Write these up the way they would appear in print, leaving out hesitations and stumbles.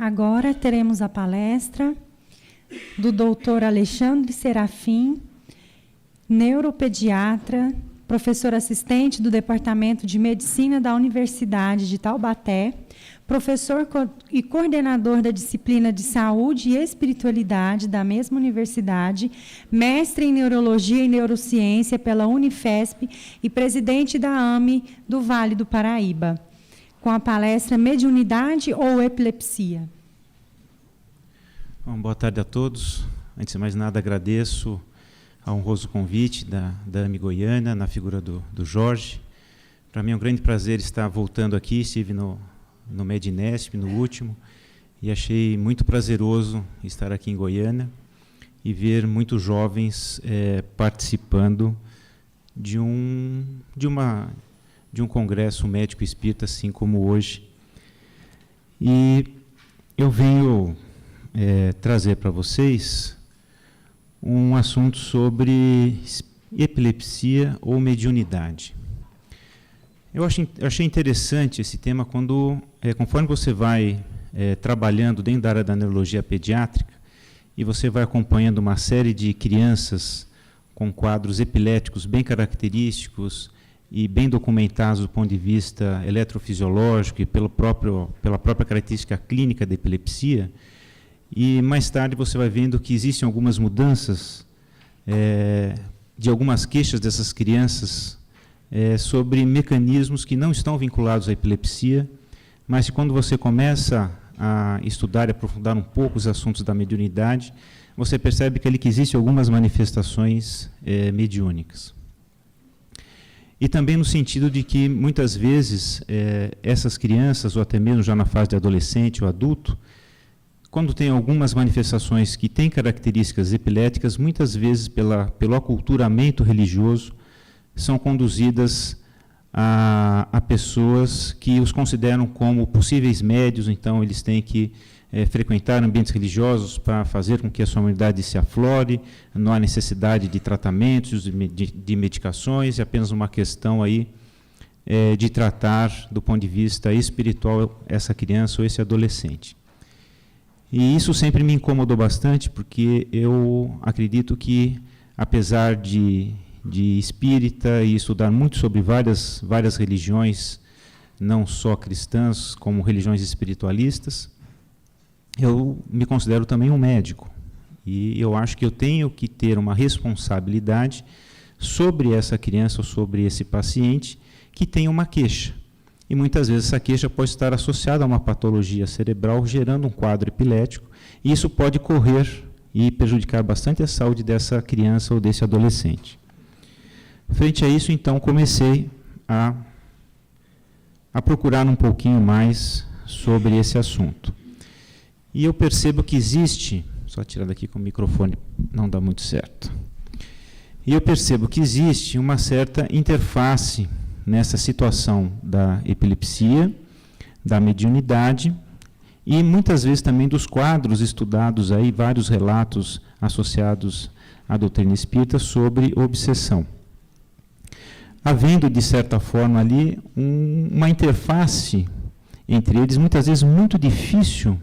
Agora teremos a palestra do Dr. Alexandre Serafim, neuropediatra, professor assistente do Departamento de Medicina da Universidade de Taubaté, professor e coordenador da disciplina de Saúde e Espiritualidade da mesma universidade, mestre em Neurologia e Neurociência pela Unifesp e presidente da AME do Vale do Paraíba, com a palestra Mediunidade ou Epilepsia. Bom, boa tarde a todos. Antes de mais nada, agradeço ao honroso convite da AME Goiânia, na figura do Jorge. Para mim é um grande prazer estar voltando aqui. Estive no Medinesp, no último, e achei muito prazeroso estar aqui em Goiânia e ver muitos jovens participando de um congresso médico espírita, assim como hoje. E eu venho trazer para vocês um assunto sobre epilepsia ou mediunidade. Eu achei interessante esse tema quando, conforme você vai trabalhando dentro da área da neurologia pediátrica e você vai acompanhando uma série de crianças com quadros epiléticos bem característicos e bem documentados do ponto de vista eletrofisiológico e pela própria característica clínica da epilepsia, e mais tarde você vai vendo que existem algumas mudanças de algumas queixas dessas crianças sobre mecanismos que não estão vinculados à epilepsia, mas que quando você começa a estudar e aprofundar um pouco os assuntos da mediunidade, você percebe que ali que existem algumas manifestações mediúnicas. E também no sentido de que, muitas vezes, essas crianças, ou até mesmo já na fase de adolescente ou adulto, quando tem algumas manifestações que têm características epiléticas, muitas vezes pelo aculturamento religioso, são conduzidas a pessoas que os consideram como possíveis médios, então eles têm que frequentar ambientes religiosos para fazer com que a sua imunidade se aflore, não há necessidade de tratamentos, de medicações, é apenas uma questão aí de tratar do ponto de vista espiritual essa criança ou esse adolescente. E isso sempre me incomodou bastante, porque eu acredito que, apesar de espírita e estudar muito sobre várias religiões, não só cristãs, como religiões espiritualistas, eu me considero também um médico. E eu acho que eu tenho que ter uma responsabilidade sobre essa criança ou sobre esse paciente que tem uma queixa. E muitas vezes essa queixa pode estar associada a uma patologia cerebral, gerando um quadro epilético, e isso pode correr e prejudicar bastante a saúde dessa criança ou desse adolescente. Frente a isso, então, comecei a procurar um pouquinho mais sobre esse assunto. E eu percebo que existe, só tirar daqui com o microfone, não dá muito certo. E eu percebo que existe uma certa interface nessa situação da epilepsia, da mediunidade e muitas vezes também dos quadros estudados aí, vários relatos associados à doutrina espírita sobre obsessão. Havendo, de certa forma, ali uma interface entre eles, muitas vezes muito difícil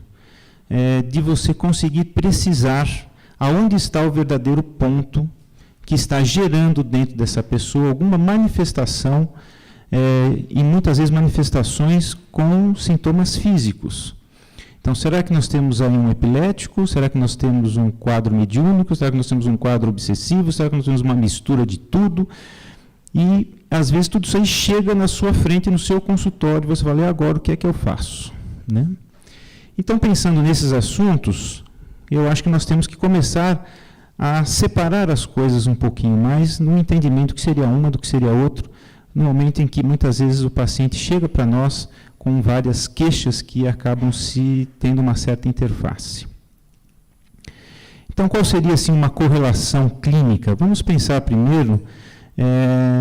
de você conseguir precisar aonde está o verdadeiro ponto que está gerando dentro dessa pessoa alguma manifestação, e muitas vezes manifestações com sintomas físicos. Então, será que nós temos aí um epilético? Será que nós temos um quadro mediúnico? Será que nós temos um quadro obsessivo? Será que nós temos uma mistura de tudo? E, às vezes, tudo isso aí chega na sua frente, no seu consultório, e você fala, e agora o que é que eu faço? Né? Então, pensando nesses assuntos, eu acho que nós temos que começar a separar as coisas um pouquinho mais, no entendimento que seria uma do que seria outro, no momento em que muitas vezes o paciente chega para nós com várias queixas que acabam se tendo uma certa interface. Então, qual seria assim uma correlação clínica? Vamos pensar primeiro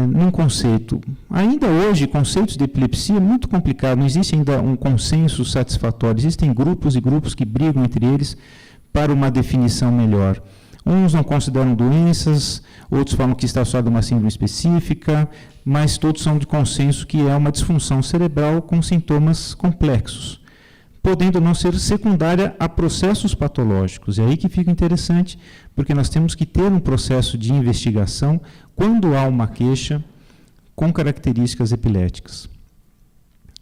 num conceito. Ainda hoje, conceitos de epilepsia é muito complicado, não existe ainda um consenso satisfatório, existem grupos e grupos que brigam entre eles para uma definição melhor. Uns não consideram doenças, outros falam que está associado a uma síndrome específica, mas todos são de consenso que é uma disfunção cerebral com sintomas complexos. podendo não ser secundária a processos patológicos. É aí que fica interessante, porque nós temos que ter um processo de investigação quando há uma queixa com características epiléticas.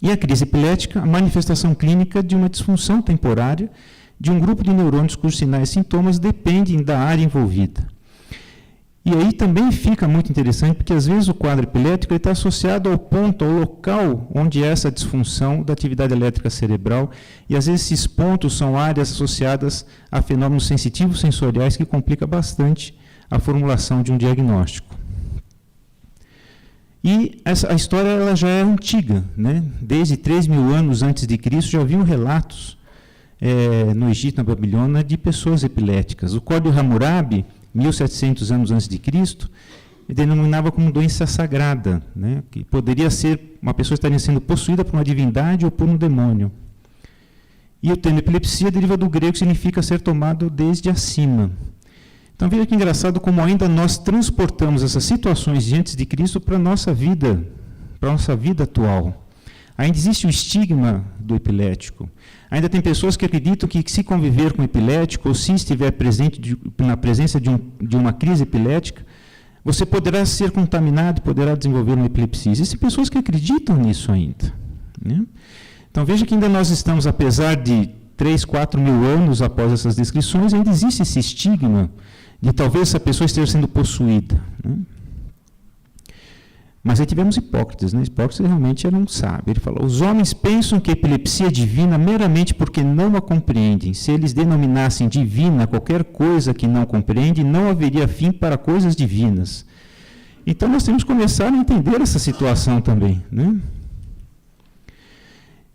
E a crise epilética, a manifestação clínica de uma disfunção temporária de um grupo de neurônios cujos sinais e sintomas dependem da área envolvida. E aí também fica muito interessante, porque às vezes o quadro epilético está associado ao ponto, ao local onde é essa disfunção da atividade elétrica cerebral, e às vezes esses pontos são áreas associadas a fenômenos sensitivos sensoriais que complica bastante a formulação de um diagnóstico. E a história ela já é antiga, né? Desde 3.000 anos antes de Cristo já haviam relatos no Egito, na Babilônia, de pessoas epiléticas. O Código Hammurabi, 1.700 anos antes de Cristo, denominava como doença sagrada, né? Que poderia ser uma pessoa estaria sendo possuída por uma divindade ou por um demônio. E o termo epilepsia deriva do grego, que significa ser tomado desde acima. Então veja que engraçado como ainda nós transportamos essas situações de antes de Cristo para a nossa vida atual. Ainda existe o estigma do epilético. Ainda tem pessoas que acreditam que se conviver com epilético, ou se estiver na presença de uma crise epilética, você poderá ser contaminado e poderá desenvolver uma epilepsia. Existem pessoas que acreditam nisso ainda, né? Então veja que ainda nós estamos, apesar de 3, 4 mil anos após essas descrições, ainda existe esse estigma de talvez essa pessoa esteja sendo possuída, né? Mas aí tivemos Hipócrates, né? Hipócrates realmente era um sábio. Ele falou: os homens pensam que a epilepsia é divina meramente porque não a compreendem. Se eles denominassem divina qualquer coisa que não compreende, não haveria fim para coisas divinas. Então nós temos que começar a entender essa situação também, né?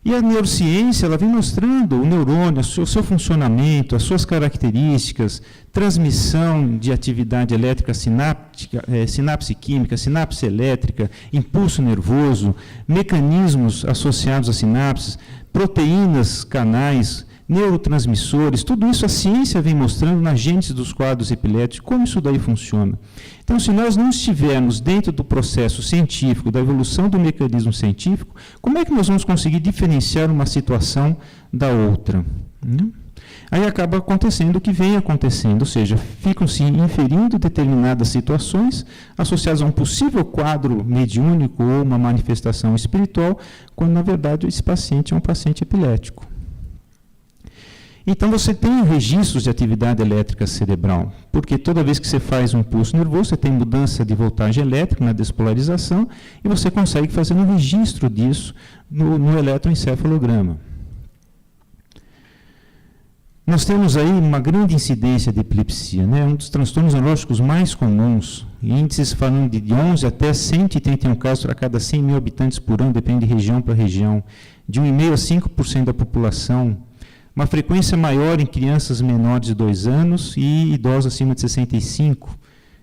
E a neurociência ela vem mostrando o neurônio, o seu funcionamento, as suas características, transmissão de atividade elétrica sináptica, sinapse química, sinapse elétrica, impulso nervoso, mecanismos associados às sinapses, proteínas, canais, neurotransmissores, tudo isso a ciência vem mostrando na gênese dos quadros epiléticos, como isso daí funciona. Então, se nós não estivermos dentro do processo científico, da evolução do mecanismo científico, como é que nós vamos conseguir diferenciar uma situação da outra? Aí acaba acontecendo o que vem acontecendo, ou seja, ficam-se inferindo determinadas situações associadas a um possível quadro mediúnico ou uma manifestação espiritual, quando, na verdade, esse paciente é um paciente epilético. Então, você tem registros de atividade elétrica cerebral, porque toda vez que você faz um pulso nervoso, você tem mudança de voltagem elétrica na despolarização e você consegue fazer um registro disso no eletroencefalograma. Nós temos aí uma grande incidência de epilepsia, né? Um dos transtornos neurológicos mais comuns, índices falando de 11 até 131 casos para cada 100 mil habitantes por ano, depende de região para região, de 1,5% a 5% da população. Uma frequência maior em crianças menores de 2 anos e idosos acima de 65,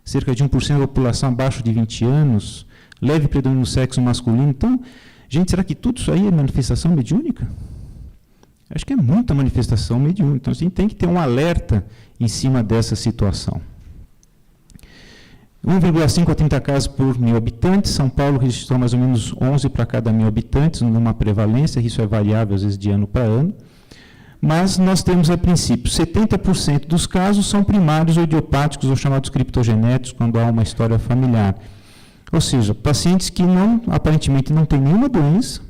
cerca de 1% da população abaixo de 20 anos, leve predomínio no sexo masculino. Então, gente, será que tudo isso aí é manifestação mediúnica? Acho que é muita manifestação mediúnica. Então, a gente tem que ter um alerta em cima dessa situação. 1,5 a 30 casos por 1.000 habitantes. São Paulo registrou mais ou menos 11 para cada 1.000 habitantes, numa prevalência, isso é variável às vezes de ano para ano. Mas nós temos, a princípio, 70% dos casos são primários ou idiopáticos, ou chamados criptogenéticos, quando há uma história familiar. Ou seja, pacientes que aparentemente não têm nenhuma doença,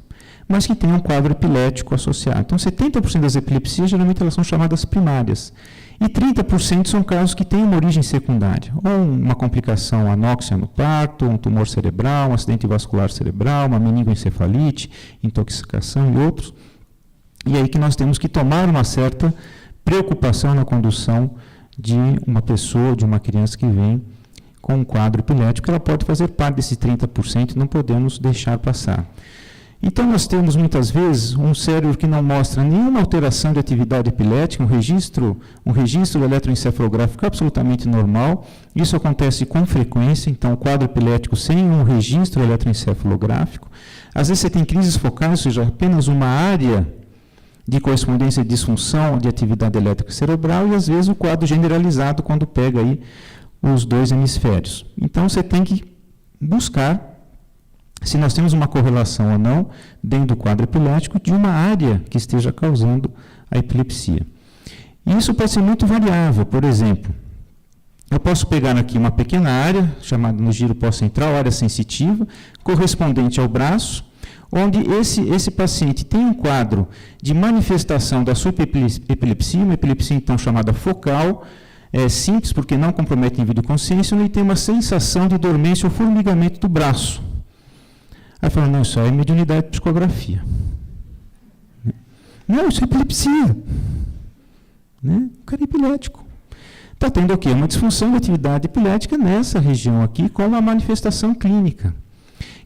mas que têm um quadro epilético associado. Então, 70% das epilepsias, geralmente, elas são chamadas primárias. E 30% são casos que têm uma origem secundária, ou uma complicação anóxia no parto, um tumor cerebral, um acidente vascular cerebral, uma meningoencefalite, intoxicação e outros. E aí que nós temos que tomar uma certa preocupação na condução de uma pessoa, de uma criança que vem com um quadro epilético. Ela pode fazer parte desses 30% e não podemos deixar passar. Então, nós temos muitas vezes um cérebro que não mostra nenhuma alteração de atividade epilética, um registro eletroencefalográfico absolutamente normal. Isso acontece com frequência, então, o quadro epilético sem um registro eletroencefalográfico. Às vezes você tem crises focais, ou seja, apenas uma área de correspondência de disfunção de atividade elétrica cerebral, e às vezes o quadro generalizado quando pega aí os dois hemisférios. Então você tem que buscar se nós temos uma correlação ou não, dentro do quadro epilético, de uma área que esteja causando a epilepsia. E isso pode ser muito variável. Por exemplo, eu posso pegar aqui uma pequena área, chamada no giro pós-central, área sensitiva, correspondente ao braço, onde esse paciente tem um quadro de manifestação da sua epilepsia, uma epilepsia então chamada focal, simples porque não compromete o nível de consciência, onde ele tem uma sensação de dormência ou formigamento do braço. Aí fala, não, isso é mediunidade de psicografia. Não, isso é epilepsia. Né? O cara é epilético. Está tendo o quê? Uma disfunção da atividade epilética nessa região aqui, com uma manifestação clínica,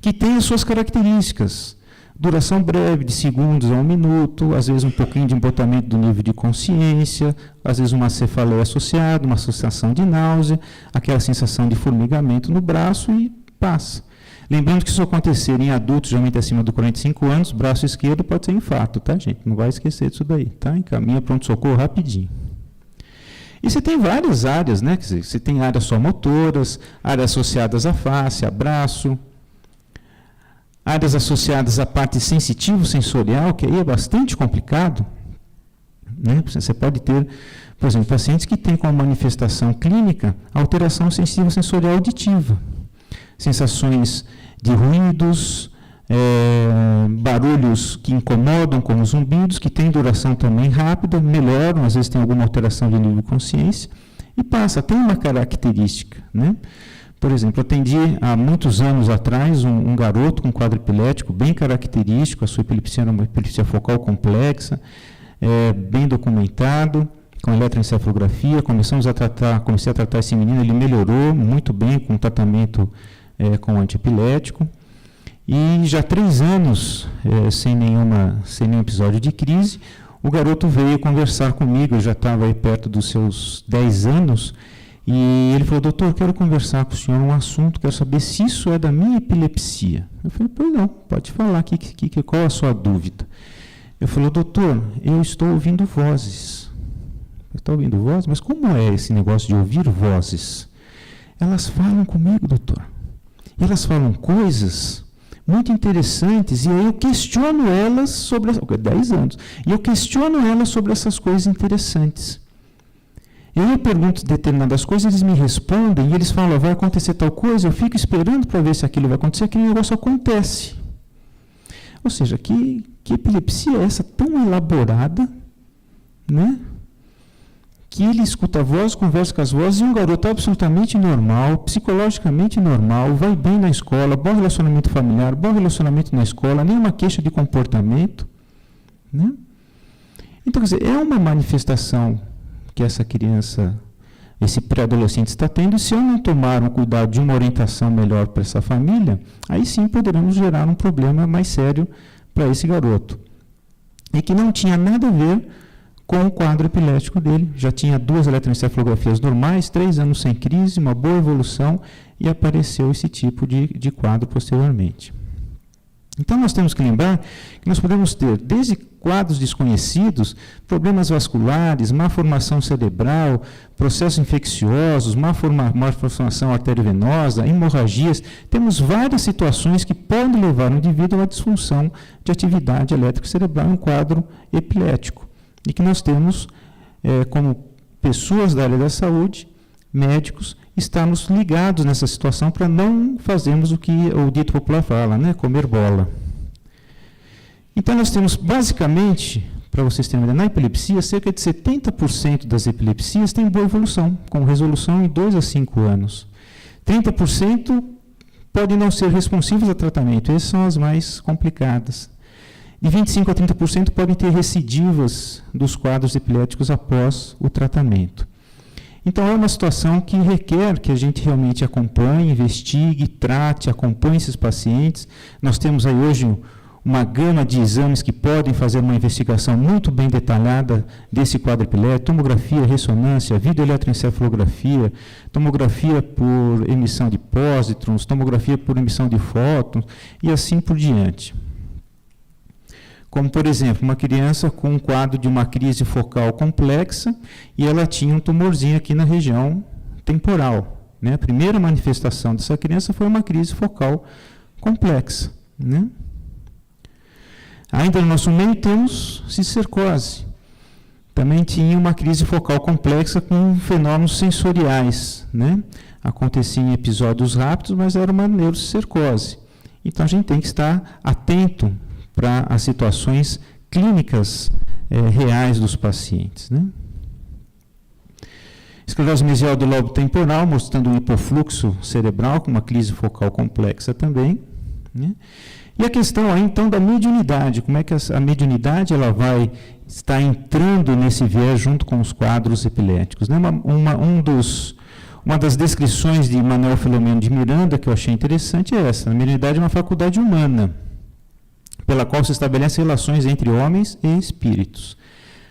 que tem as suas características. Duração breve, de segundos a 1 minuto, às vezes um pouquinho de embotamento do nível de consciência, às vezes uma cefaleia associada, uma associação de náusea, aquela sensação de formigamento no braço e passa. Lembrando que se isso acontecer em adultos, geralmente acima de 45 anos, braço esquerdo pode ser infarto, tá, gente? Não vai esquecer disso daí, tá? Encaminha pronto-socorro rapidinho. E você tem várias áreas, né? Quer dizer, você tem áreas só motoras, áreas associadas à face, a braço, áreas associadas à parte sensitivo-sensorial, que aí é bastante complicado, né? Você pode ter, por exemplo, pacientes que têm como manifestação clínica alteração sensitiva-sensorial auditiva. Sensações de ruídos, barulhos que incomodam, como zumbidos, que têm duração também rápida, melhoram, às vezes tem alguma alteração de nível de consciência, e passa, tem uma característica, né? Por exemplo, atendi há muitos anos atrás um garoto com quadro epilético bem característico, a sua epilepsia era uma epilepsia focal complexa, bem documentado, com eletroencefalografia, comecei a tratar esse menino, ele melhorou muito bem com o tratamento com antiepilético, e já 3 anos sem nenhum episódio de crise, o garoto veio conversar comigo, eu já estava aí perto dos seus 10 anos, e ele falou, doutor, quero conversar com o senhor um assunto, quero saber se isso é da minha epilepsia. Eu falei, pois não, pode falar, qual é a sua dúvida? Eu falei, doutor, eu estou ouvindo vozes. Está ouvindo vozes? Mas como é esse negócio de ouvir vozes? Elas falam comigo, doutor. Elas falam coisas muito interessantes, e aí eu questiono elas sobre... 10 anos. E eu questiono elas sobre essas coisas interessantes. E aí eu pergunto determinadas coisas, eles me respondem, e eles falam, vai acontecer tal coisa, eu fico esperando para ver se aquilo vai acontecer, aquele negócio acontece. Ou seja, que epilepsia é essa tão elaborada, né? Que ele escuta a voz, conversa com as vozes, e um garoto absolutamente normal, psicologicamente normal, vai bem na escola, bom relacionamento familiar, bom relacionamento na escola, nenhuma queixa de comportamento, né? Então, quer dizer, é uma manifestação que essa criança, esse pré-adolescente está tendo, e se eu não tomar um cuidado de uma orientação melhor para essa família, aí sim poderemos gerar um problema mais sério para esse garoto. E que não tinha nada a ver com o quadro epilético dele, já tinha 2 eletroencefalografias normais, 3 anos sem crise, uma boa evolução, e apareceu esse tipo de quadro posteriormente. Então, nós temos que lembrar que nós podemos ter, desde quadros desconhecidos, problemas vasculares, má formação cerebral, processos infecciosos, má formação arteriovenosa, hemorragias. Temos várias situações que podem levar o indivíduo a uma disfunção de atividade elétrica cerebral em um quadro epilético. E que nós temos, como pessoas da área da saúde, médicos, estarmos ligados nessa situação para não fazermos o que o dito popular fala, né? Comer bola. Então, nós temos, basicamente, para vocês terem uma ideia, na epilepsia, cerca de 70% das epilepsias têm boa evolução, com resolução em 2 a 5 anos. 30% podem não ser responsivos a tratamento, essas são as mais complicadas. De 25% a 30% podem ter recidivas dos quadros epiléticos após o tratamento. Então, é uma situação que requer que a gente realmente acompanhe, investigue, trate, acompanhe esses pacientes. Nós temos aí hoje uma gama de exames que podem fazer uma investigação muito bem detalhada desse quadro epilético, tomografia, ressonância, videoeletroencefalografia, tomografia por emissão de pósitrons, tomografia por emissão de fótons e assim por diante. Como, por exemplo, uma criança com um quadro de uma crise focal complexa e ela tinha um tumorzinho aqui na região temporal, né? A primeira manifestação dessa criança foi uma crise focal complexa, né? Ainda no nosso meio temos cistercose. Também tinha uma crise focal complexa com fenômenos sensoriais, né? Acontecia em episódios rápidos, mas era uma neurocistercose. Então a gente tem que estar atento para as situações clínicas reais dos pacientes, né? Esclerose mesial do lobo temporal, mostrando um hipofluxo cerebral com uma crise focal complexa também, né? E a questão aí, então, da mediunidade, como é que a mediunidade ela vai estar entrando nesse viés junto com os quadros epiléticos, né? Uma das descrições de Manuel Filomeno de Miranda, que eu achei interessante, é essa. A mediunidade é uma faculdade humana, pela qual se estabelecem relações entre homens e espíritos.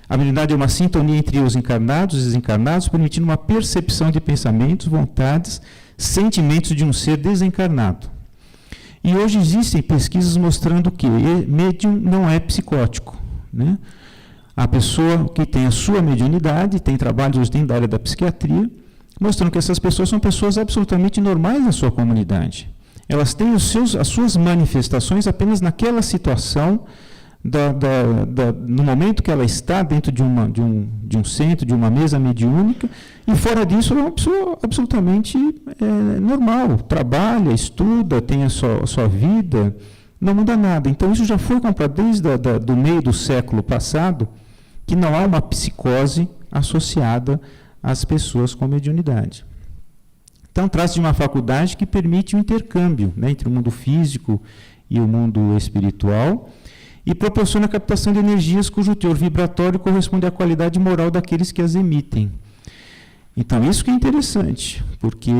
A mediunidade é uma sintonia entre os encarnados e desencarnados, permitindo uma percepção de pensamentos, vontades, sentimentos de um ser desencarnado. E hoje existem pesquisas mostrando que médium não é psicótico, né? A pessoa que tem a sua mediunidade, tem trabalhos hoje dentro da área da psiquiatria, mostrando que essas pessoas são pessoas absolutamente normais na sua comunidade. Elas têm as suas manifestações apenas naquela situação, no momento que ela está dentro de um centro, de uma mesa mediúnica, e fora disso ela é uma pessoa absolutamente normal, trabalha, estuda, tem a sua vida, não muda nada. Então isso já foi comprovado desde do meio do século passado, que não há uma psicose associada às pessoas com mediunidade. Então trata-se de uma faculdade que permite o intercâmbio, né, entre o mundo físico e o mundo espiritual, e proporciona a captação de energias cujo teor vibratório corresponde à qualidade moral daqueles que as emitem. Então, isso que é interessante, porque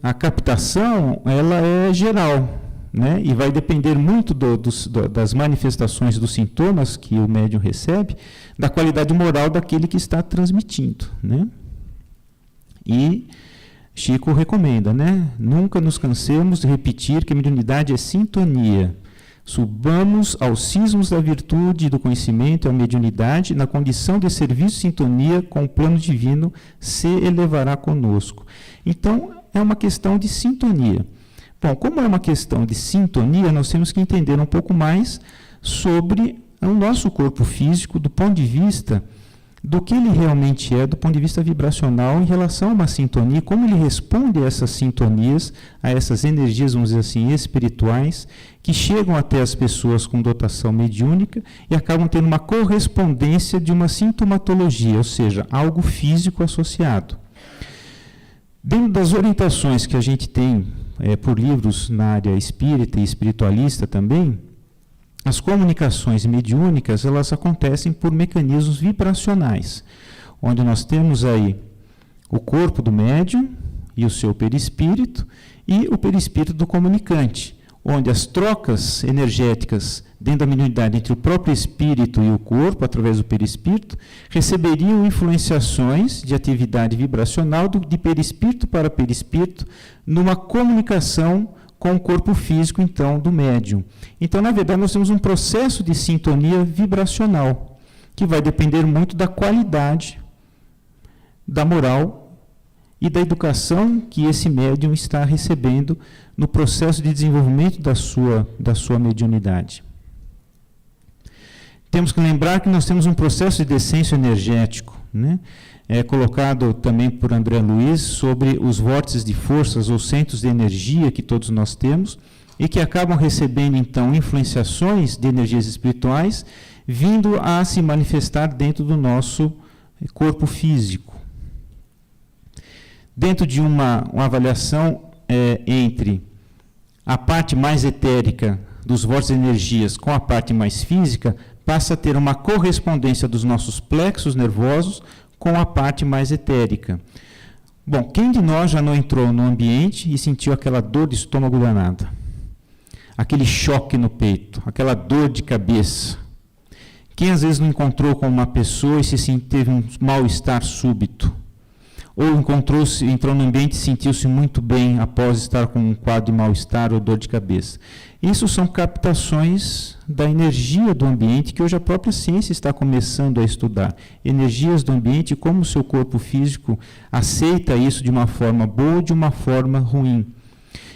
a captação ela é geral, né? E vai depender muito das manifestações dos sintomas que o médium recebe, da qualidade moral daquele que está transmitindo, né? E Chico recomenda, né? Nunca nos cansemos de repetir que a mediunidade é sintonia. Subamos aos cismos da virtude e do conhecimento e a mediunidade, na condição de serviço e sintonia com o plano divino, se elevará conosco. Então, é uma questão de sintonia. Bom, como é uma questão de sintonia, nós temos que entender um pouco mais sobre o nosso corpo físico, do ponto de vista do que ele realmente é, do ponto de vista vibracional, em relação a uma sintonia, como ele responde a essas sintonias, a essas energias, vamos dizer assim, espirituais, que chegam até as pessoas com dotação mediúnica e acabam tendo uma correspondência de uma sintomatologia, ou seja, algo físico associado. Dentro das orientações que a gente tem por livros na área espírita e espiritualista também, as comunicações mediúnicas, elas acontecem por mecanismos vibracionais, onde nós temos aí o corpo do médium e o seu perispírito e o perispírito do comunicante, onde as trocas energéticas dentro da mediunidade entre o próprio espírito e o corpo, através do perispírito, receberiam influenciações de atividade vibracional de perispírito para perispírito, numa comunicação com o corpo físico, então, do médium. Então, na verdade, nós temos um processo de sintonia vibracional, que vai depender muito da qualidade, da moral e da educação que esse médium está recebendo no processo de desenvolvimento da sua mediunidade. Temos que lembrar que nós temos um processo de descenso energético, né? Colocado também por André Luiz sobre os vórtices de forças ou centros de energia que todos nós temos e que acabam recebendo, então, influenciações de energias espirituais vindo a se manifestar dentro do nosso corpo físico. Dentro de uma avaliação entre a parte mais etérica dos vórtices de energias com a parte mais física, passa a ter uma correspondência dos nossos plexos nervosos com a parte mais etérica. Bom, quem de nós já não entrou no ambiente e sentiu aquela dor de estômago danada? Aquele choque no peito, aquela dor de cabeça? Quem às vezes não encontrou com uma pessoa e teve um mal-estar súbito? Ou entrou no ambiente e sentiu-se muito bem após estar com um quadro de mal-estar ou dor de cabeça? Isso são captações da energia do ambiente que hoje a própria ciência está começando a estudar. Energias do ambiente e como o seu corpo físico aceita isso de uma forma boa ou de uma forma ruim.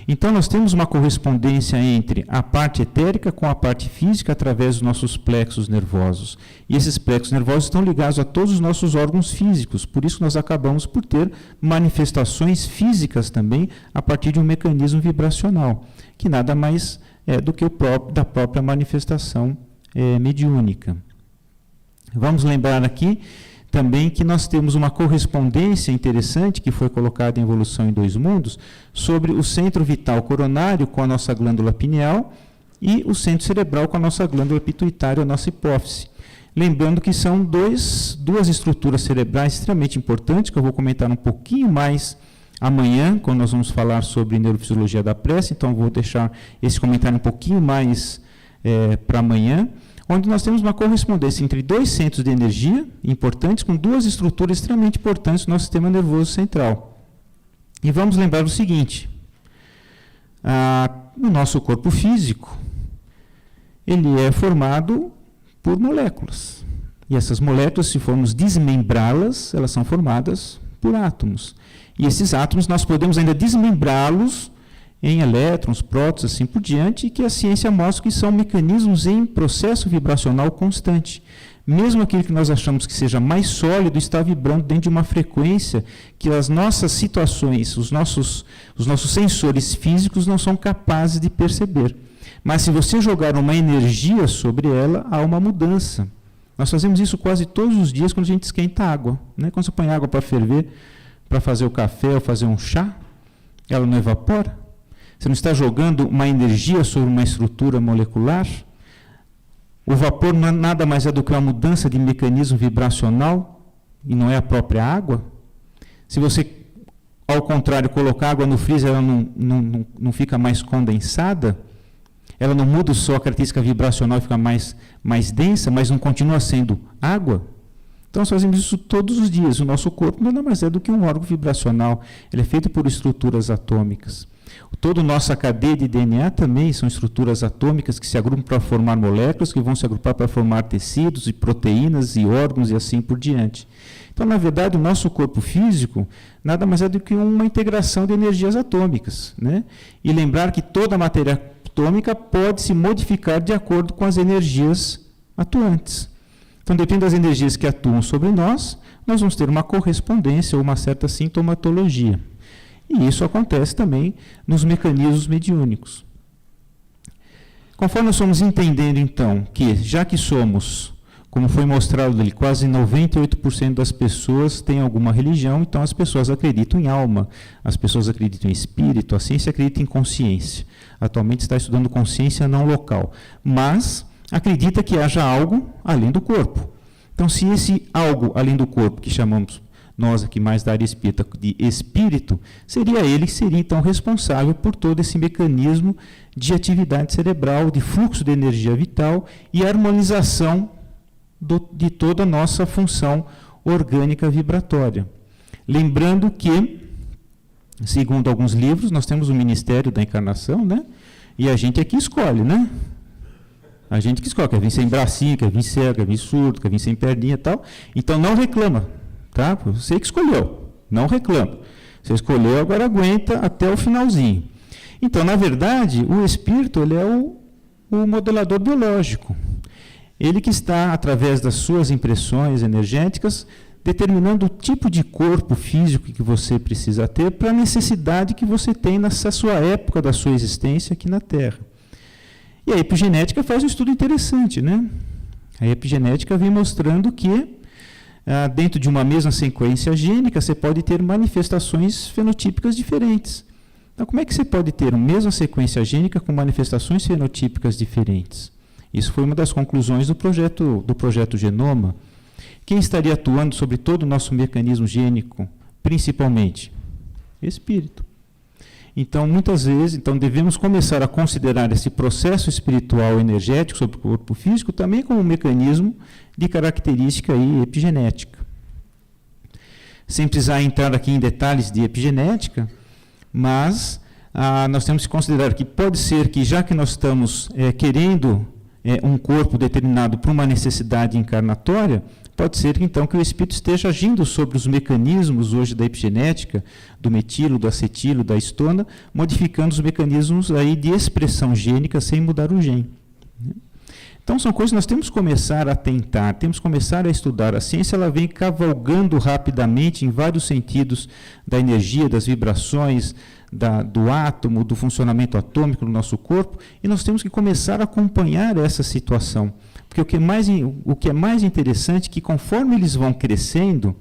Então, nós temos uma correspondência entre a parte etérica com a parte física através dos nossos plexos nervosos. E esses plexos nervosos estão ligados a todos os nossos órgãos físicos, por isso nós acabamos por ter manifestações físicas também a partir de um mecanismo vibracional, que nada mais é do que da própria manifestação mediúnica. Vamos lembrar aqui também que nós temos uma correspondência interessante, que foi colocada em Evolução em Dois Mundos, sobre o centro vital coronário com a nossa glândula pineal e o centro cerebral com a nossa glândula pituitária, a nossa hipófise. Lembrando que são duas estruturas cerebrais extremamente importantes, que eu vou comentar um pouquinho mais amanhã, quando nós vamos falar sobre neurofisiologia da prece, então eu vou deixar esse comentário um pouquinho mais para amanhã, onde nós temos uma correspondência entre dois centros de energia importantes, com duas estruturas extremamente importantes no nosso sistema nervoso central. E vamos lembrar o seguinte, o nosso corpo físico, ele é formado por moléculas. E essas moléculas, se formos desmembrá-las, elas são formadas por átomos. E esses átomos nós podemos ainda desmembrá-los em elétrons, prótons, assim por diante, e que a ciência mostra que são mecanismos em processo vibracional constante. Mesmo aquilo que nós achamos que seja mais sólido está vibrando dentro de uma frequência que as nossas situações, os nossos sensores físicos não são capazes de perceber. Mas se você jogar uma energia sobre ela, há uma mudança. Nós fazemos isso quase todos os dias quando a gente esquenta água, né? Quando você põe água para ferver, para fazer o café ou fazer um chá, ela não evapora? Você não está jogando uma energia sobre uma estrutura molecular? O vapor não é nada mais do que uma mudança de mecanismo vibracional e não é a própria água? Se você, ao contrário, colocar água no freezer, ela não fica mais condensada? Ela não muda só a característica vibracional e fica mais densa, mas não continua sendo água? Então, nós fazemos isso todos os dias. O nosso corpo não é nada mais do que um órgão vibracional. Ele é feito por estruturas atômicas. Toda a nossa cadeia de DNA também são estruturas atômicas que se agrupam para formar moléculas, que vão se agrupar para formar tecidos e proteínas e órgãos e assim por diante. Então, na verdade, o nosso corpo físico nada mais é do que uma integração de energias atômicas, né? E lembrar que toda a matéria atômica pode se modificar de acordo com as energias atuantes. Então, depende das energias que atuam sobre nós vamos ter uma correspondência ou uma certa sintomatologia. E isso acontece também nos mecanismos mediúnicos. Conforme nós fomos entendendo, então, que já que somos, como foi mostrado ali, quase 98% das pessoas têm alguma religião, então as pessoas acreditam em alma, as pessoas acreditam em espírito, a ciência acredita em consciência. Atualmente está estudando consciência não local, mas acredita que haja algo além do corpo. Então, se esse algo além do corpo, que chamamos nós aqui mais da área espírita de espírito, seria ele que seria então responsável por todo esse mecanismo de atividade cerebral, de fluxo de energia vital e harmonização de toda a nossa função orgânica vibratória. Lembrando que, segundo alguns livros, nós temos o Ministério da Encarnação, né? E a gente aqui escolhe, né? A gente que escolhe, quer vir sem bracinho, quer vir cego, quer vir surdo, quer vir sem perninha e tal. Então não reclama, tá? Você que escolheu, não reclama. Você escolheu, agora aguenta até o finalzinho. Então, na verdade, o espírito ele é o modelador biológico. Ele que está, através das suas impressões energéticas, determinando o tipo de corpo físico que você precisa ter para a necessidade que você tem nessa sua época da sua existência aqui na Terra. E a epigenética faz um estudo interessante, né? A epigenética vem mostrando que, dentro de uma mesma sequência gênica, você pode ter manifestações fenotípicas diferentes. Então, como é que você pode ter uma mesma sequência gênica com manifestações fenotípicas diferentes? Isso foi uma das conclusões do projeto Genoma. Quem estaria atuando sobre todo o nosso mecanismo gênico, principalmente? Espírito. Então, muitas vezes, devemos começar a considerar esse processo espiritual energético sobre o corpo físico também como um mecanismo de característica epigenética. Sem precisar entrar aqui em detalhes de epigenética, mas nós temos que considerar que pode ser que, já que nós estamos querendo um corpo determinado por uma necessidade encarnatória, pode ser então que o espírito esteja agindo sobre os mecanismos hoje da epigenética, do metilo, do acetilo, da histona, modificando os mecanismos aí de expressão gênica sem mudar o gene. Então, são coisas que nós temos que começar a tentar, temos que começar a estudar. A ciência ela vem cavalgando rapidamente em vários sentidos da energia, das vibrações, do átomo, do funcionamento atômico no nosso corpo, e nós temos que começar a acompanhar essa situação. Porque o que é mais interessante é que, conforme eles vão crescendo,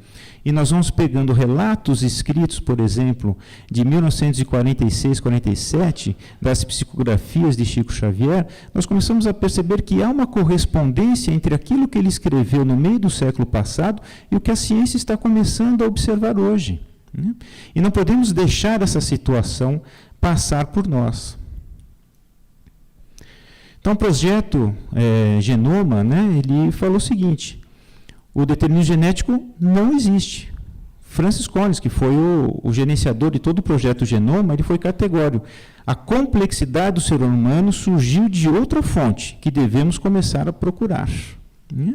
e nós vamos pegando relatos escritos, por exemplo, de 1946, 47, das psicografias de Chico Xavier, nós começamos a perceber que há uma correspondência entre aquilo que ele escreveu no meio do século passado e o que a ciência está começando a observar hoje. Né? E não podemos deixar essa situação passar por nós. Então, o projeto Genoma, né, ele falou o seguinte: o determinismo genético não existe. Francis Collins, que foi o gerenciador de todo o projeto Genoma, ele foi categórico. A complexidade do ser humano surgiu de outra fonte, que devemos começar a procurar. Né?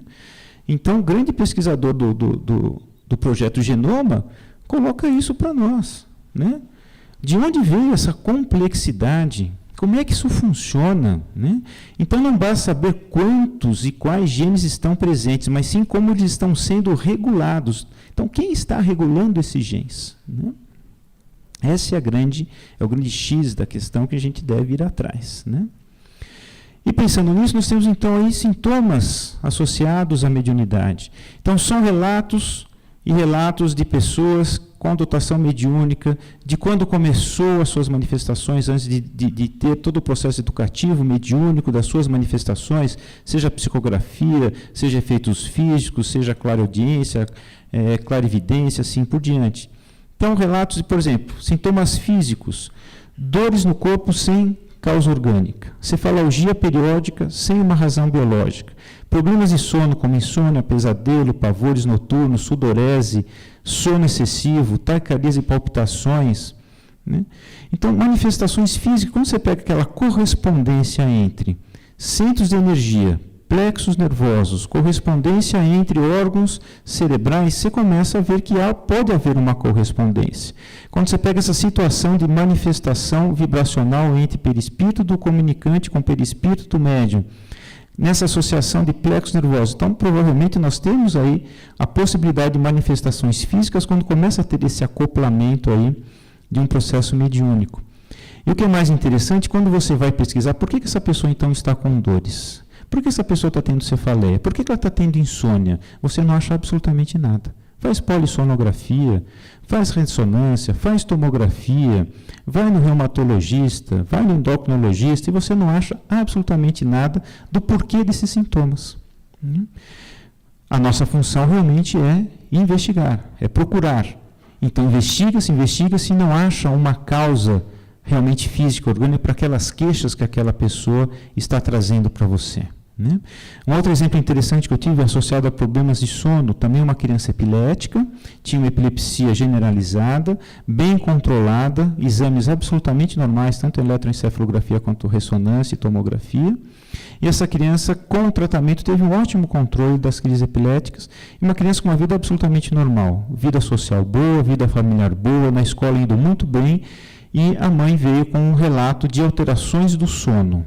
Então, o grande pesquisador do projeto Genoma coloca isso para nós. Né? De onde veio essa complexidade? Como é que isso funciona? Né? Então, não basta saber quantos e quais genes estão presentes, mas sim como eles estão sendo regulados. Então, quem está regulando esses genes? Né? Esse é o grande X da questão que a gente deve ir atrás. Né? E pensando nisso, nós temos então aí sintomas associados à mediunidade. Então, são relatos e relatos de pessoas com dotação mediúnica, de quando começou as suas manifestações, antes de ter todo o processo educativo mediúnico das suas manifestações, seja psicografia, seja efeitos físicos, seja clareaudiência, clarividência, assim por diante. Então, relatos de, por exemplo, sintomas físicos, dores no corpo sem causa orgânica, cefalgia periódica sem uma razão biológica, problemas de sono como insônia, pesadelo, pavores noturnos, sudorese, sono excessivo, taquicardias e palpitações. Né? Então, manifestações físicas, quando você pega aquela correspondência entre centros de energia, plexos nervosos, correspondência entre órgãos cerebrais, você começa a ver que pode haver uma correspondência. Quando você pega essa situação de manifestação vibracional entre perispírito do comunicante com perispírito do médium, nessa associação de plexos nervosos, então provavelmente nós temos aí a possibilidade de manifestações físicas quando começa a ter esse acoplamento aí de um processo mediúnico. E o que é mais interessante, quando você vai pesquisar, por que essa pessoa então está com dores? Por que essa pessoa está tendo cefaleia? Por que ela está tendo insônia? Você não acha absolutamente nada. Faz polissonografia, faz ressonância, faz tomografia, vai no reumatologista, vai no endocrinologista e você não acha absolutamente nada do porquê desses sintomas. A nossa função realmente é investigar, é procurar. Então, investiga-se e não acha uma causa realmente física, orgânica, para aquelas queixas que aquela pessoa está trazendo para você. Né? Um outro exemplo interessante que eu tive associado a problemas de sono, também uma criança epilética, tinha uma epilepsia generalizada, bem controlada, exames absolutamente normais, tanto eletroencefalografia quanto ressonância e tomografia. E essa criança, com o tratamento, teve um ótimo controle das crises epiléticas, e uma criança com uma vida absolutamente normal, vida social boa, vida familiar boa, na escola indo muito bem, e a mãe veio com um relato de alterações do sono.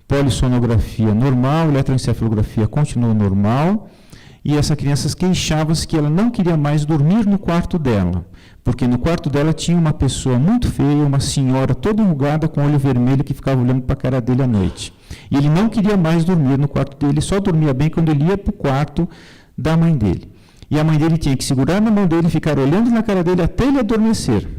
Polissonografia normal, eletroencefalografia continuou normal, e essa criança queixava-se que ela não queria mais dormir no quarto dela, porque no quarto dela tinha uma pessoa muito feia, uma senhora toda enrugada com olho vermelho que ficava olhando para a cara dele à noite. E ele não queria mais dormir no quarto dele, só dormia bem quando ele ia para o quarto da mãe dele. E a mãe dele tinha que segurar na mão dele e ficar olhando na cara dele até ele adormecer.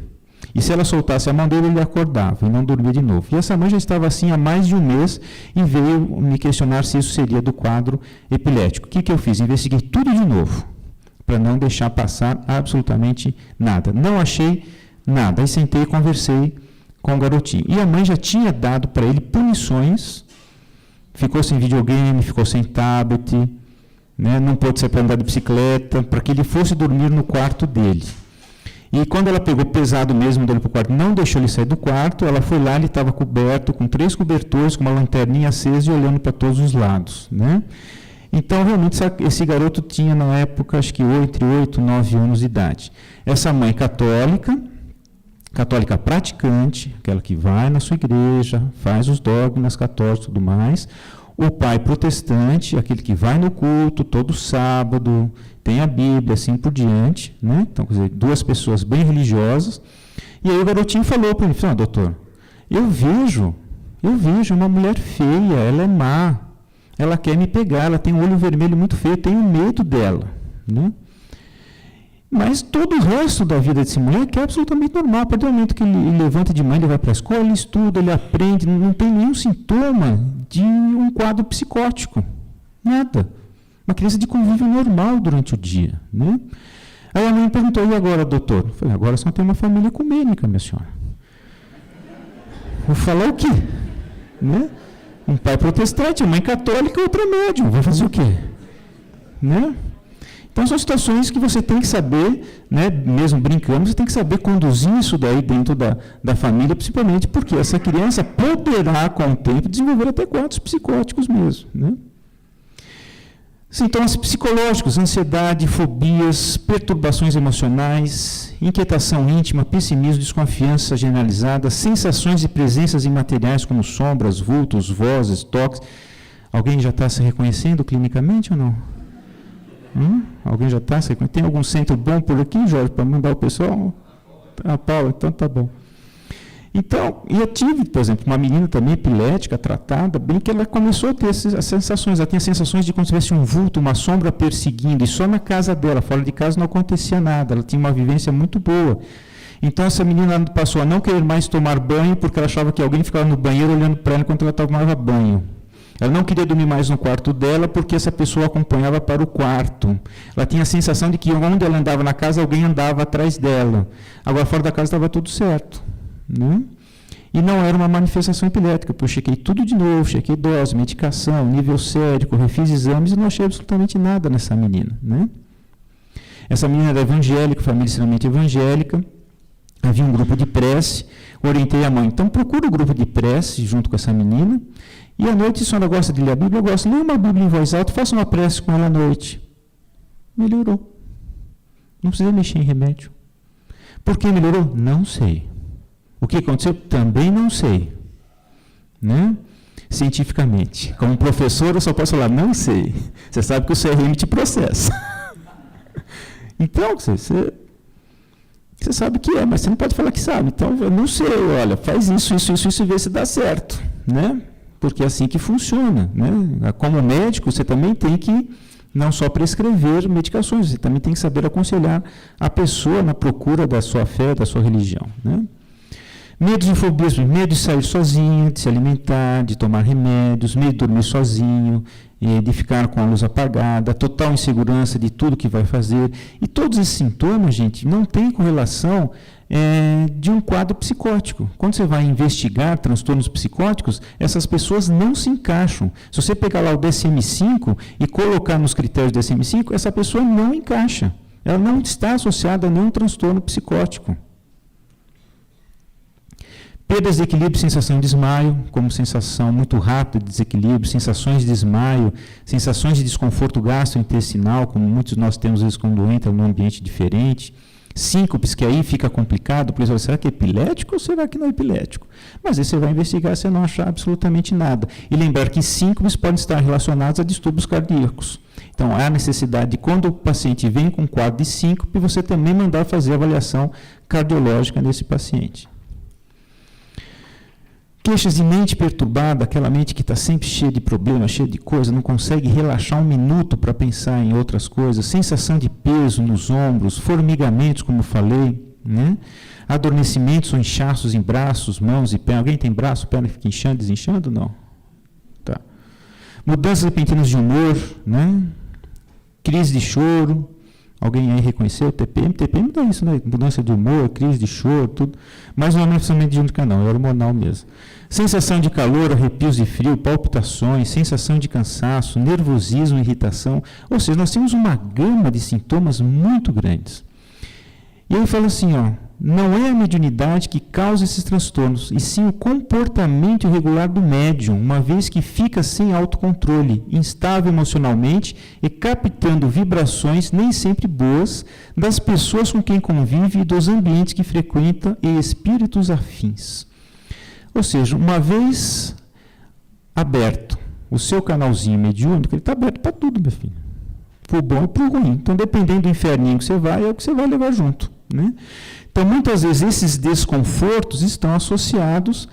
E se ela soltasse a mão dele, ele acordava e não dormia de novo. E essa mãe já estava assim há mais de um mês e veio me questionar se isso seria do quadro epilético. O que eu fiz? Investiguei tudo de novo, para não deixar passar absolutamente nada. Não achei nada. Aí sentei e conversei com o garotinho. E a mãe já tinha dado para ele punições, ficou sem videogame, ficou sem tablet, né? Não pôde sair para andar de bicicleta, para que ele fosse dormir no quarto dele. E quando ela pegou pesado mesmo, deu ele para o quarto, não deixou ele sair do quarto, ela foi lá, ele estava coberto, com 3 cobertores, com uma lanterninha acesa e olhando para todos os lados, né? Então, realmente, esse garoto tinha, na época, acho que 8 e 9 anos de idade. Essa mãe católica praticante, aquela que vai na sua igreja, faz os dogmas católicos e tudo mais. O pai protestante, aquele que vai no culto todo sábado, tem a Bíblia, assim por diante, né? Então, quer dizer, 2 pessoas bem religiosas. E aí o garotinho falou para ele, doutor, eu vejo uma mulher feia, ela é má, ela quer me pegar, ela tem um olho vermelho muito feio, eu tenho medo dela, né? Mas todo o resto da vida desse moleque é absolutamente normal. A partir do momento que ele levanta de manhã, ele vai para a escola, ele estuda, ele aprende, não tem nenhum sintoma de um quadro psicótico. Nada. Uma criança de convívio normal durante o dia, né? Aí a mãe perguntou, e agora, doutor? Eu falei, agora só tem uma família ecumênica, minha senhora. Vou falar o quê? Né? Um pai protestante, a mãe católica, outra médium. Vai fazer o quê? Né? Então, são situações que você tem que saber, né, mesmo brincando, você tem que saber conduzir isso daí dentro da família, principalmente porque essa criança poderá, com o tempo, desenvolver até quadros psicóticos mesmo, né? Sintomas psicológicos, ansiedade, fobias, perturbações emocionais, inquietação íntima, pessimismo, desconfiança generalizada, sensações de presenças imateriais como sombras, vultos, vozes, toques. Alguém já está se reconhecendo clinicamente ou não? Alguém já está? Tem algum centro bom por aqui, Jorge, para mandar o pessoal? Ah, Paula, então tá bom. Então, eu tive, por exemplo, uma menina também epilética, tratada, bem que ela começou a ter essas sensações, ela tinha sensações de como se tivesse um vulto, uma sombra perseguindo, e só na casa dela, fora de casa não acontecia nada, ela tinha uma vivência muito boa. Então, essa menina passou a não querer mais tomar banho, porque ela achava que alguém ficava no banheiro olhando para ela enquanto ela tomava banho. Ela não queria dormir mais no quarto dela, porque essa pessoa acompanhava para o quarto. Ela tinha a sensação de que onde ela andava na casa, alguém andava atrás dela. Agora, fora da casa, estava tudo certo, né? E não era uma manifestação epilética, porque eu chequei tudo de novo, chequei dose, medicação, nível sérico, refiz exames e não achei absolutamente nada nessa menina, né? Essa menina era evangélica, família extremamente evangélica, havia um grupo de prece, orientei a mãe, então procura o grupo de prece junto com essa menina, e à noite, se a senhora gosta de ler a Bíblia, eu gosto, leia uma Bíblia em voz alta, faça uma prece com ela à noite. Melhorou. Não precisa mexer em remédio. Por que melhorou? Não sei. O que aconteceu? Também não sei. Né? Cientificamente. Como professor, eu só posso falar, não sei. Você sabe que o CRM te processa. Então, você sabe que é, mas você não pode falar que sabe. Então, eu não sei, olha, faz isso e vê se dá certo. Né? Porque é assim que funciona, né? Como médico, você também tem que não só prescrever medicações, você também tem que saber aconselhar a pessoa na procura da sua fé, da sua religião, né? Medos e fobias, medo de sair sozinho, de se alimentar, de tomar remédios, medo de dormir sozinho, de ficar com a luz apagada, total insegurança de tudo que vai fazer. E todos esses sintomas, gente, não têm correlação de um quadro psicótico. Quando você vai investigar transtornos psicóticos, essas pessoas não se encaixam. Se você pegar lá o DSM-5 e colocar nos critérios do DSM-5, essa pessoa não encaixa. Ela não está associada a nenhum transtorno psicótico. Perdas de equilíbrio, sensação de desmaio, como sensação muito rápida de desequilíbrio, sensações de desmaio, sensações de desconforto gastrointestinal, como muitos nós temos às vezes quando entra num ambiente diferente. Síncopes, que aí fica complicado, porque será que é epilético ou será que não é epilético? Mas aí você vai investigar, você não achar absolutamente nada. E lembrar que síncopes podem estar relacionados a distúrbios cardíacos. Então, há necessidade de, quando o paciente vem com um quadro de síncope, você também mandar fazer avaliação cardiológica nesse paciente. Queixas de mente perturbada, aquela mente que está sempre cheia de problemas, cheia de coisa, não consegue relaxar um minuto para pensar em outras coisas, sensação de peso nos ombros, formigamentos, como falei, né? Adormecimentos ou inchaços em braços, mãos e pernas. Alguém tem braço, perna que fica inchando, desinchando? Não. Tá. Mudanças repentinas de humor, né? Crise de choro. Alguém aí reconheceu? TPM? TPM dá isso, né? Mudança de humor, crise de choro, tudo. Mas não é necessariamente mediúnica, não, é hormonal mesmo. Sensação de calor, arrepios de frio, palpitações, sensação de cansaço, nervosismo, irritação. Ou seja, nós temos uma gama de sintomas muito grandes. E ele fala assim, ó, não é a mediunidade que causa esses transtornos, e sim o comportamento irregular do médium, uma vez que fica sem autocontrole, instável emocionalmente e captando vibrações nem sempre boas das pessoas com quem convive e dos ambientes que frequenta e espíritos afins. Ou seja, uma vez aberto o seu canalzinho mediúnico, ele está aberto para tudo, meu filho. Para o bom e para o ruim. Então, dependendo do inferninho que você vai, é o que você vai levar junto, né? Então, muitas vezes, esses desconfortos estão associados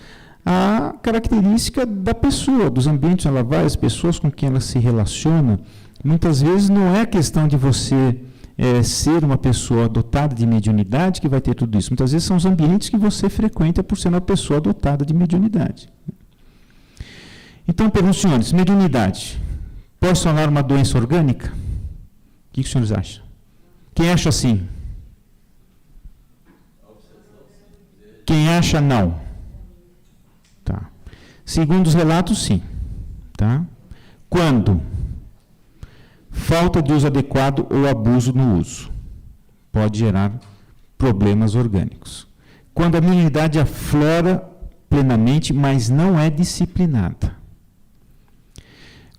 à característica da pessoa, dos ambientes onde ela vai, as pessoas com quem ela se relaciona. Muitas vezes não é questão de você ser uma pessoa dotada de mediunidade que vai ter tudo isso. Muitas vezes são os ambientes que você frequenta por ser uma pessoa dotada de mediunidade. Então, pergunto, senhores, mediunidade pode se tornar uma doença orgânica? O que os senhores acham? Quem acha sim? Quem acha não? Tá. Segundo os relatos, sim. Tá? Quando? Falta de uso adequado ou abuso no uso. Pode gerar problemas orgânicos. Quando a mediunidade aflora plenamente, mas não é disciplinada.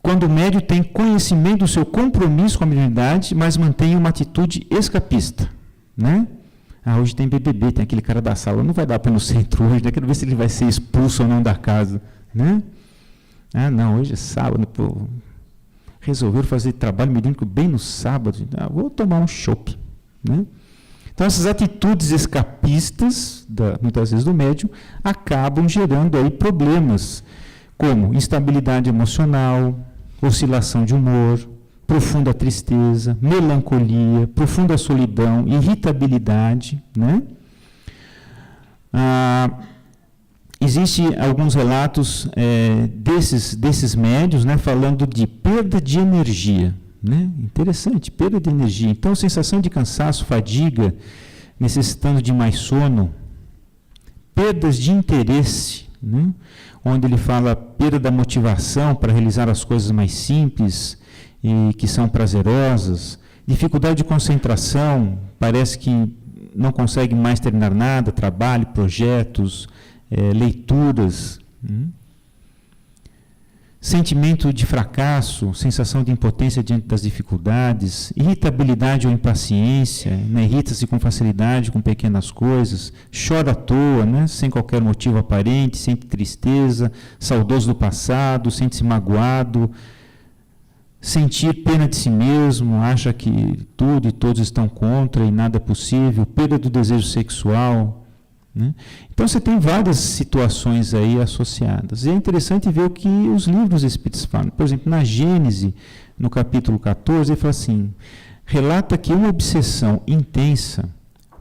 Quando o médium tem conhecimento do seu compromisso com a mediunidade, mas mantém uma atitude escapista, né? Hoje tem BBB, tem aquele cara da sala, não vai dar para ir no centro hoje, né? Quero ver se ele vai ser expulso ou não da casa, né? Não, hoje é sábado, pô. Resolveram fazer trabalho mediúnico bem no sábado, vou tomar um chopp, né? Então, essas atitudes escapistas, muitas vezes do médium, acabam gerando aí problemas, como instabilidade emocional, oscilação de humor, profunda tristeza, melancolia, profunda solidão, irritabilidade, né? Existem alguns relatos desses médiuns, né, falando de perda de energia, né? Interessante, perda de energia. Então, sensação de cansaço, fadiga, necessitando de mais sono, perdas de interesse, né? Onde ele fala perda da motivação para realizar as coisas mais simples e que são prazerosas, dificuldade de concentração, parece que não consegue mais terminar nada, trabalho, projetos, leituras, sentimento de fracasso, sensação de impotência diante das dificuldades, irritabilidade ou impaciência, né? Irrita-se com facilidade com pequenas coisas, chora à toa, né? Sem qualquer motivo aparente, sente tristeza, saudoso do passado, sente-se magoado, sentir pena de si mesmo, acha que tudo e todos estão contra e nada é possível, perda do desejo sexual, né? Então você tem várias situações aí associadas. E é interessante ver o que os livros espíritas falam. Por exemplo, na Gênese, no capítulo 14, ele fala assim, relata que uma obsessão intensa,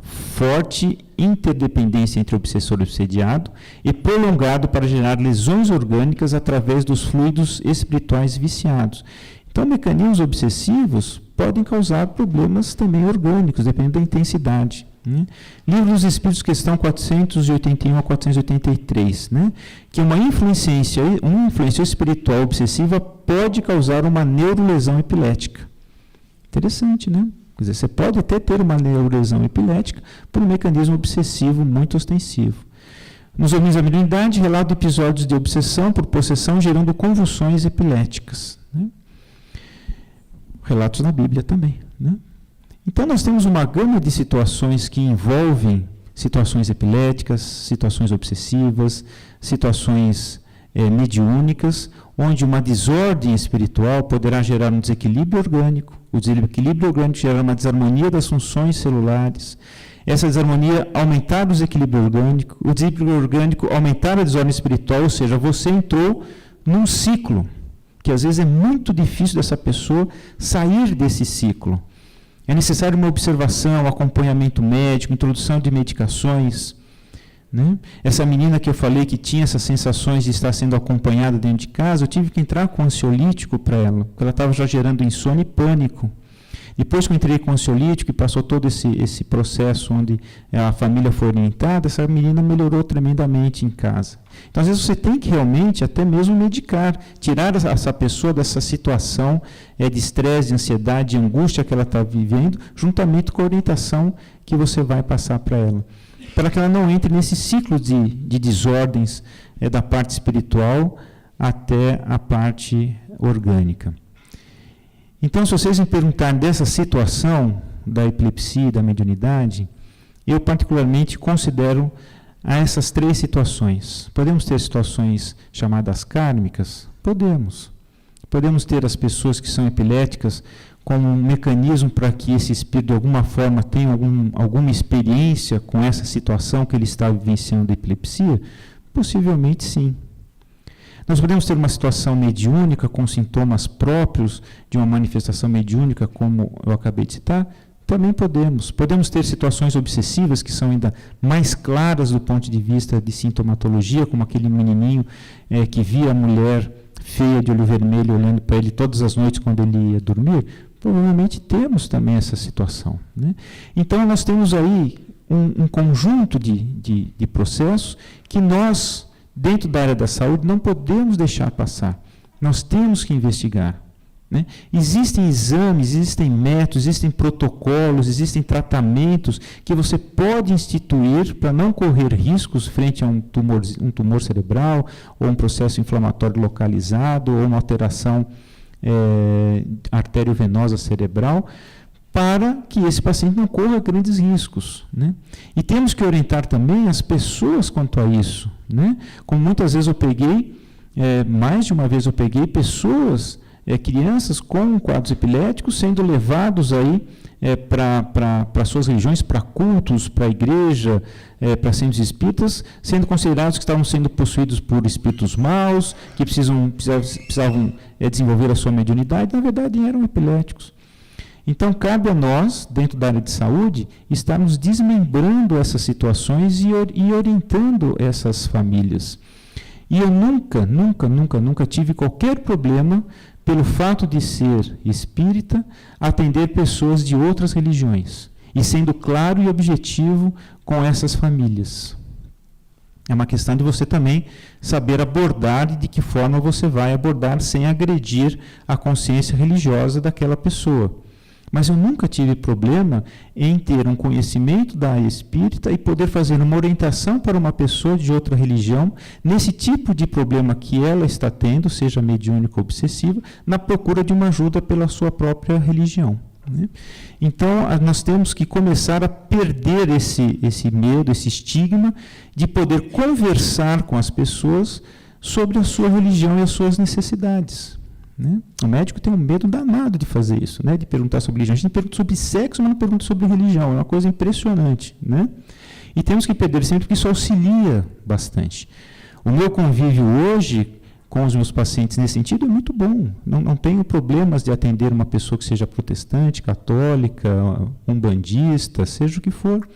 forte interdependência entre obsessor e obsediado e prolongado para gerar lesões orgânicas através dos fluidos espirituais viciados. Então, mecanismos obsessivos podem causar problemas também orgânicos, dependendo da intensidade, né? Livro dos Espíritos, questão 481 a 483, né? Que uma influência espiritual obsessiva pode causar uma neurolesão epilética. Interessante, né? Quer dizer, você pode até ter uma neurolesão epilética por um mecanismo obsessivo muito ostensivo. Nos homens da mediunidade, relato episódios de obsessão por possessão gerando convulsões epiléticas, né? Relatos na Bíblia também, né? Então, nós temos uma gama de situações que envolvem situações epiléticas, situações obsessivas, situações mediúnicas, onde uma desordem espiritual poderá gerar um desequilíbrio orgânico. O desequilíbrio orgânico gera uma desarmonia das funções celulares. Essa desarmonia aumentar o desequilíbrio orgânico, o desequilíbrio orgânico aumentar a desordem espiritual, ou seja, você entrou num ciclo, que às vezes é muito difícil dessa pessoa sair desse ciclo. É necessário uma observação, acompanhamento médico, introdução de medicações, né? Essa menina que eu falei que tinha essas sensações de estar sendo acompanhada dentro de casa, eu tive que entrar com ansiolítico para ela, porque ela estava já gerando insônia e pânico. Depois que eu entrei com o ansiolítico e passou todo esse processo onde a família foi orientada, essa menina melhorou tremendamente em casa. Então, às vezes, você tem que realmente até mesmo medicar, tirar essa pessoa dessa situação de estresse, de ansiedade, de angústia que ela está vivendo, juntamente com a orientação que você vai passar para ela. Para que ela não entre nesse ciclo de desordens da parte espiritual até a parte orgânica. Então, se vocês me perguntarem dessa situação da epilepsia e da mediunidade, eu particularmente considero essas 3 situações. Podemos ter situações chamadas kármicas? Podemos. Podemos ter as pessoas que são epiléticas como um mecanismo para que esse espírito, de alguma forma, tenha alguma experiência com essa situação que ele está vivenciando de epilepsia? Possivelmente sim. Nós podemos ter uma situação mediúnica com sintomas próprios de uma manifestação mediúnica, como eu acabei de citar? Também podemos. Podemos ter situações obsessivas que são ainda mais claras do ponto de vista de sintomatologia, como aquele menininho que via a mulher feia de olho vermelho olhando para ele todas as noites quando ele ia dormir. Provavelmente temos também essa situação, né? Então, nós temos aí um conjunto de processos que nós, dentro da área da saúde, não podemos deixar passar. Nós temos que investigar, né? Existem exames, existem métodos, existem protocolos, existem tratamentos que você pode instituir para não correr riscos frente a um tumor cerebral, ou um processo inflamatório localizado, ou uma alteração arteriovenosa cerebral, para que esse paciente não corra grandes riscos, né? E temos que orientar também as pessoas quanto a isso, né? Como muitas vezes eu peguei, mais de uma vez eu peguei pessoas, crianças com quadros epiléticos sendo levados aí para suas religiões, para cultos, para a igreja, para centros espíritas, sendo considerados que estavam sendo possuídos por espíritos maus, que precisavam desenvolver a sua mediunidade, na verdade eram epiléticos. Então, cabe a nós, dentro da área de saúde, estarmos desmembrando essas situações e orientando essas famílias. E eu nunca tive qualquer problema pelo fato de ser espírita, atender pessoas de outras religiões, e sendo claro e objetivo com essas famílias. É uma questão de você também saber abordar e de que forma você vai abordar sem agredir a consciência religiosa daquela pessoa. Mas eu nunca tive problema em ter um conhecimento da área espírita e poder fazer uma orientação para uma pessoa de outra religião nesse tipo de problema que ela está tendo, seja mediúnica ou obsessiva, na procura de uma ajuda pela sua própria religião, né? Então, nós temos que começar a perder esse medo, esse estigma de poder conversar com as pessoas sobre a sua religião e as suas necessidades, né? O médico tem um medo danado de fazer isso, né? De perguntar sobre religião. A gente pergunta sobre sexo, mas não pergunta sobre religião. É uma coisa impressionante, né? E temos que perder sempre, porque isso auxilia bastante. O meu convívio hoje com os meus pacientes nesse sentido é muito bom. Não tenho problemas de atender uma pessoa que seja protestante, católica, umbandista, seja o que for.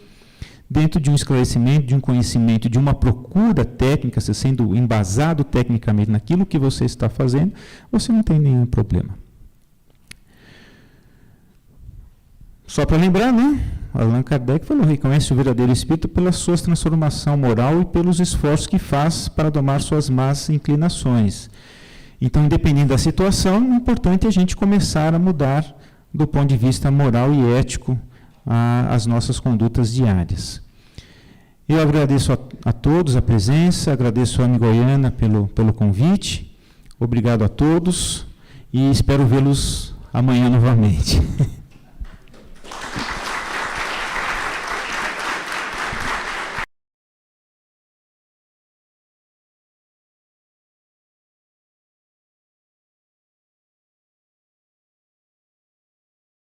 Dentro de um esclarecimento, de um conhecimento, de uma procura técnica, você sendo embasado tecnicamente naquilo que você está fazendo, você não tem nenhum problema. Só para lembrar, né? Allan Kardec falou: reconhece o verdadeiro espírito pela sua transformação moral e pelos esforços que faz para domar suas más inclinações. Então, independente da situação, o importante é a gente começar a mudar do ponto de vista moral e ético as nossas condutas diárias. Eu agradeço a todos a presença, agradeço a Anne Goiana pelo convite, obrigado a todos e espero vê-los amanhã novamente.